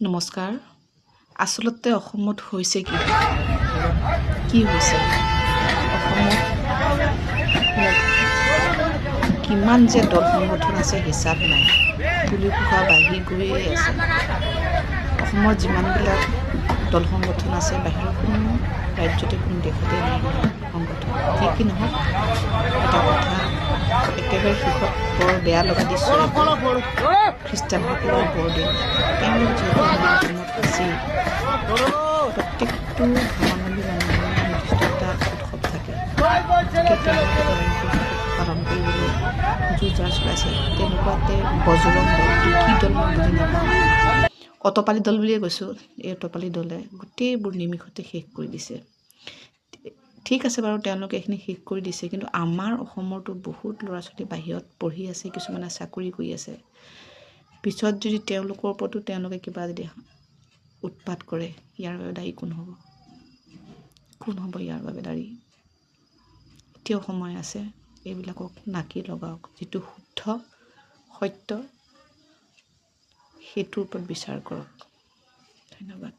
নমস্কাৰ। আচলতে অসমত হৈছে কি হৈছে অসমত কিমান যে দল সংগঠন আছে হিচাপ নাই, পুলি পোখা বাঢ়ি গৈয়ে আছে। অসমত যিমানবিলাক দল সংগঠন আছে বাহিৰৰ কোনো ৰাজ্যতে কোনো দেশতে নাই সংগঠন। যি কি নহওক, এটা কথা একেবাৰে শেষত বৰ বেয়া লগা দৃশ্য, খ্ৰীষ্টানসকলৰ বৰদিন। তেওঁলোক যিহেতু আমাৰ অসমত আছেই, প্ৰত্যেকটো ধৰ্মাৱলম্বী মানুহৰ নিৰ্দিষ্ট এটা উৎসৱ থাকে, গতিকে তেওঁলোকে পালন কৰিবলৈ যুঁজাৰ চলাইছে। তেনেকুৱাতে বজৰং দল, কি দল মই বুজি নাপাওঁ, অতপালি দল বুলিয়ে কৈছোঁ। এই অতপালি দলে গোটেইবোৰ নিমিষতে শেষ কৰি দিছে। ঠিক আছে বাৰু, তেওঁলোকে এইখিনি শেষ কৰি দিছে, কিন্তু আমাৰ অসমৰতো বহুত ল'ৰা ছোৱালী বাহিৰত পঢ়ি আছে, কিছুমানে চাকৰি কৰি আছে। পিছত যদি তেওঁলোকৰ ওপৰতো তেওঁলোকে কিবা যদি উৎপাত কৰে, ইয়াৰ বাবে দায়ী কোন হ'ব? ইয়াৰ বাবে দায়ী? এতিয়াও সময় আছে, এইবিলাকক নাকি লগাওক। যিটো শুদ্ধ সত্য সেইটোৰ ওপৰত বিচাৰ কৰক। ধন্যবাদ।